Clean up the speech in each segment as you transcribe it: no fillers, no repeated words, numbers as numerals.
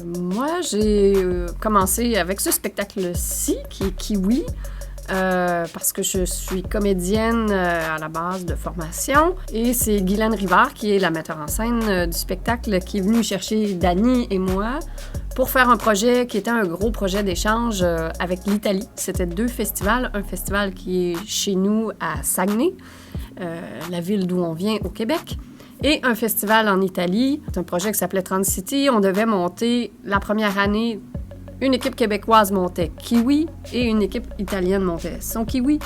Moi, j'ai commencé avec ce spectacle-ci, qui est Kiwi, parce que je suis comédienne à la base de formation. Et c'est Guylaine Rivard, qui est la metteur en scène du spectacle, qui est venue chercher Dany et moi pour faire un projet qui était un gros projet d'échange avec l'Italie. C'était 2 festivals. Un festival qui est chez nous à Saguenay, la ville d'où on vient au Québec, et un festival en Italie. C'est un projet qui s'appelait Transcity. On devait monter la première année. Une équipe québécoise montait Kiwi et une équipe italienne montait Son Kiwi.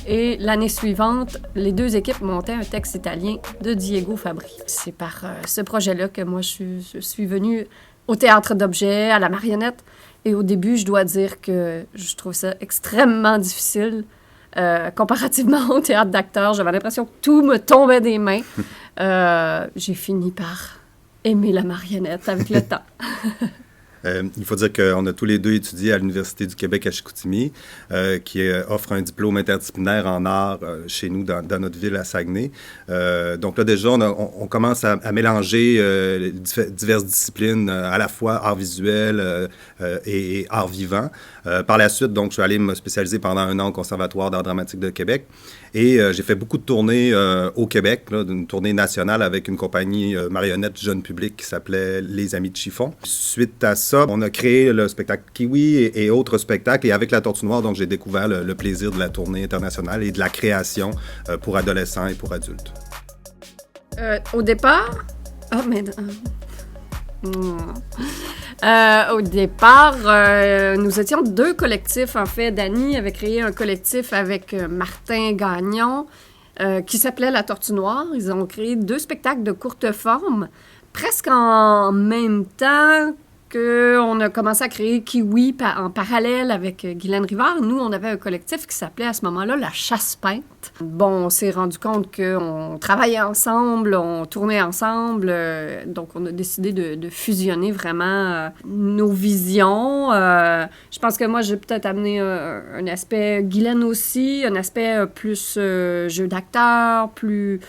Et l'année suivante, les 2 équipes montaient un texte italien de Diego Fabri. C'est par ce projet-là que moi, je suis venue au théâtre d'objets, à la marionnette. Et au début, je dois dire que je trouve ça extrêmement difficile. Comparativement au théâtre d'acteurs, j'avais l'impression que tout me tombait des mains. J'ai fini par aimer la marionnette avec le temps. Il faut dire qu'on a tous les 2 étudié à l'Université du Québec à Chicoutimi, qui offre un diplôme interdisciplinaire en art chez nous, dans notre ville à Saguenay. Donc là, déjà, on commence à mélanger diverses disciplines, à la fois art visuel et art vivant. Par la suite, donc, je suis allé me spécialiser pendant 1 an au Conservatoire d'art dramatique de Québec. Et j'ai fait beaucoup de tournées au Québec, là, une tournée nationale avec une compagnie marionnette jeune public qui s'appelait Les Amis de Chiffon. Suite à ça, on a créé le spectacle Kiwi et autres spectacles. Et avec La Tortue Noire, donc, j'ai découvert le plaisir de la tournée internationale et de la création pour adolescents et pour adultes. Au départ... Au départ, nous étions 2 collectifs. En fait, Dany avait créé un collectif avec Martin Gagnon qui s'appelait La Tortue Noire. Ils ont créé 2 spectacles de courte forme, presque en même temps qu'on a commencé à créer Kiwi en parallèle avec Guylaine Rivard. Nous, on avait un collectif qui s'appelait à ce moment-là La Chasse Peinte. Bon, on s'est rendu compte qu'on travaillait ensemble, on tournait ensemble, donc on a décidé de fusionner vraiment nos visions. Je pense que moi, j'ai peut-être amené un aspect, Guylaine aussi, un aspect plus jeu d'acteur, plus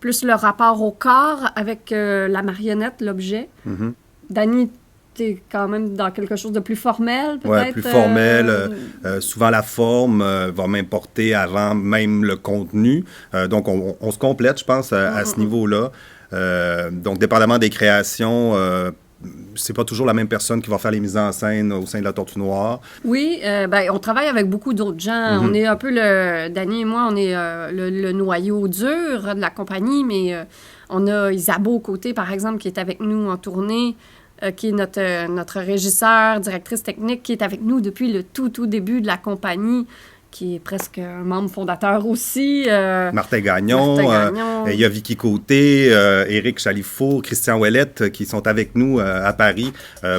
le rapport au corps avec la marionnette, l'objet. Mm-hmm. Dany, t'es quand même dans quelque chose de plus formel, peut-être? Oui, plus formel. Souvent, la forme va m'importer avant même le contenu. Donc, on se complète, je pense, à ce niveau-là. Donc, dépendamment des créations, c'est pas toujours la même personne qui va faire les mises en scène au sein de La Tortue Noire. Oui, on travaille avec beaucoup d'autres gens. Mm-hmm. On est un peu Dany et moi, on est le noyau dur de la compagnie, mais on a Isabeau Côté, par exemple, qui est avec nous en tournée, qui est notre régisseur, directrice technique, qui est avec nous depuis le tout début de la compagnie, qui est presque un membre fondateur aussi. Martin Gagnon. Il y a Vicky Côté, Éric Chalifot, Christian Ouellette, qui sont avec nous à Paris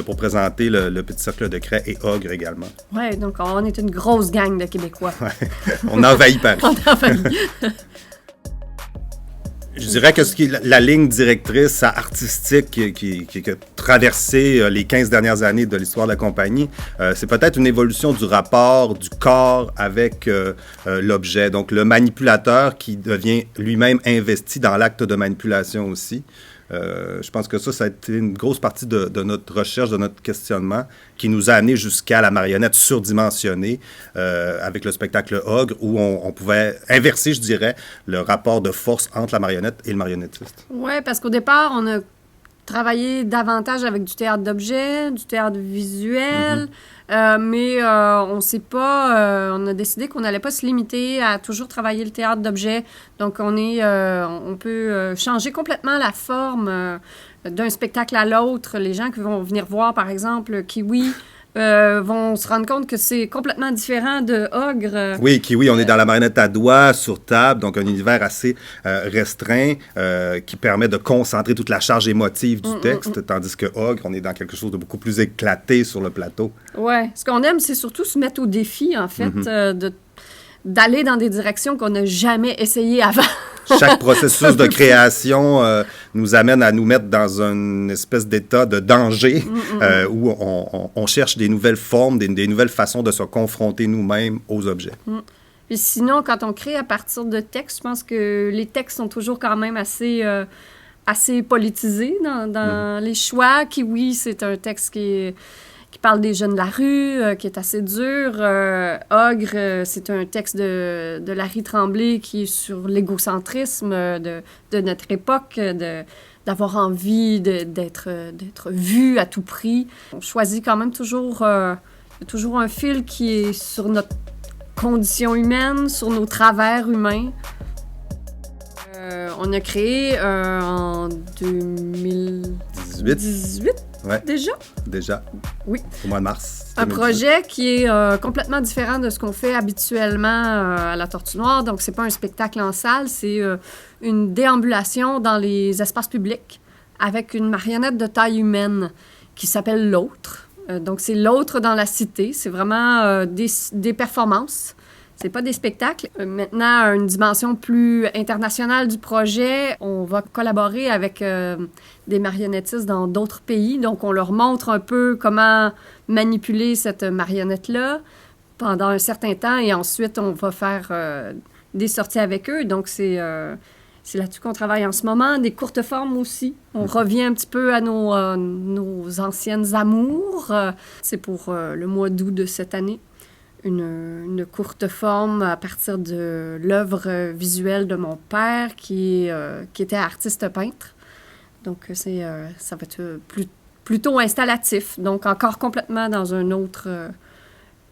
pour présenter le Petit Cercle de Craie et Ogre également. Oui, donc on est une grosse gang de Québécois. Ouais. On envahit Paris. On envahit. Je dirais que la ligne directrice artistique qui a traversé les 15 dernières années de l'histoire de la compagnie, c'est peut-être une évolution du rapport du corps avec l'objet. Donc, le manipulateur qui devient lui-même investi dans l'acte de manipulation aussi. Je pense que ça a été une grosse partie de notre recherche, de notre questionnement, qui nous a amené jusqu'à la marionnette surdimensionnée avec le spectacle Ogre, où on pouvait inverser, je dirais, le rapport de force entre la marionnette et le marionnettiste. Oui, parce qu'au départ, on a travaillé davantage avec du théâtre d'objets, du théâtre visuel, mais on a décidé qu'on n'allait pas se limiter à toujours travailler le théâtre d'objets. Donc, on peut changer complètement la forme d'un spectacle à l'autre. Les gens qui vont venir voir, par exemple, Kiwi, vont se rendre compte que c'est complètement différent de Ogre. Oui, Kiwi, on est dans la marionnette à doigts, sur table, donc un univers assez restreint qui permet de concentrer toute la charge émotive du texte, tandis que Ogre, on est dans quelque chose de beaucoup plus éclaté sur le plateau. Oui, ce qu'on aime, c'est surtout se mettre au défi, en fait, d'aller dans des directions qu'on n'a jamais essayées avant. chaque processus de création nous amène à nous mettre dans une espèce d'état de danger où on cherche des nouvelles formes, des nouvelles façons de se confronter nous-mêmes aux objets. Puis sinon, quand on crée à partir de textes, je pense que les textes sont toujours quand même assez politisés dans les choix. Kiwi, c'est un texte qui parle des jeunes de la rue, qui est assez dur. Ogre, c'est un texte de Larry Tremblay qui est sur l'égocentrisme de notre époque, d'avoir envie d'être vu à tout prix. On choisit quand même toujours un fil qui est sur notre condition humaine, sur nos travers humains. On a créé en 2018 déjà? Déjà. Oui. Au mois de mars. Un projet qui est complètement différent de ce qu'on fait habituellement à la Tortue Noire. Donc, c'est pas un spectacle en salle, c'est une déambulation dans les espaces publics avec une marionnette de taille humaine qui s'appelle L'Autre. Donc, c'est l'autre dans la cité. C'est vraiment des performances. C'est pas des spectacles. Maintenant, à une dimension plus internationale du projet, on va collaborer avec des marionnettistes dans d'autres pays. Donc, on leur montre un peu comment manipuler cette marionnette-là pendant un certain temps et ensuite, on va faire des sorties avec eux. Donc, c'est là-dessus qu'on travaille en ce moment. Des courtes formes aussi. On revient un petit peu à nos anciennes amours. C'est pour le mois d'août de cette année. Une courte forme à partir de l'œuvre visuelle de mon père qui était artiste peintre. Donc, ça va être plutôt installatif. Donc, encore complètement dans un autre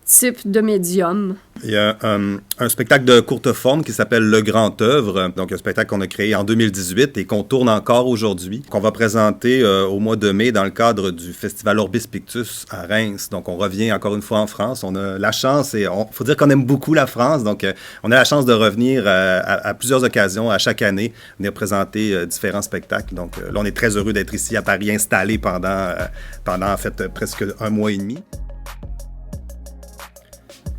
type de médium. Il y a un spectacle de courte forme qui s'appelle Le Grand Œuvre, donc un spectacle qu'on a créé en 2018 et qu'on tourne encore aujourd'hui, qu'on va présenter au mois de mai dans le cadre du festival Orbis Pictus à Reims. Donc on revient encore une fois en France. On a la chance et faut dire qu'on aime beaucoup la France, donc on a la chance de revenir à plusieurs occasions, à chaque année, venir présenter différents spectacles. Donc là, on est très heureux d'être ici à Paris, installé pendant en fait presque un mois et demi.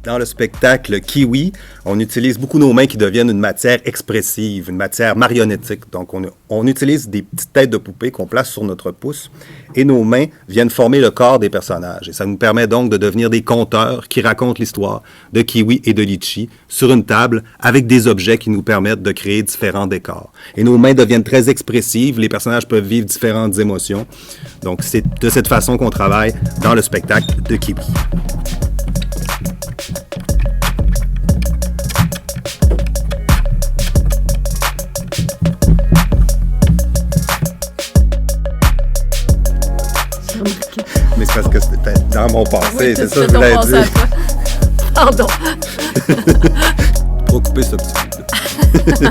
Dans le spectacle Kiwi, on utilise beaucoup nos mains qui deviennent une matière expressive, une matière marionnettique. Donc, on utilise des petites têtes de poupées qu'on place sur notre pouce et nos mains viennent former le corps des personnages. Et ça nous permet donc de devenir des conteurs qui racontent l'histoire de Kiwi et de Litchi sur une table avec des objets qui nous permettent de créer différents décors. Et nos mains deviennent très expressives, les personnages peuvent vivre différentes émotions. Donc, c'est de cette façon qu'on travaille dans le spectacle de Kiwi. Mais c'est parce que c'était dans mon passé, c'est ça que je voulais dire. Pardon. Pour couper ce petit bout.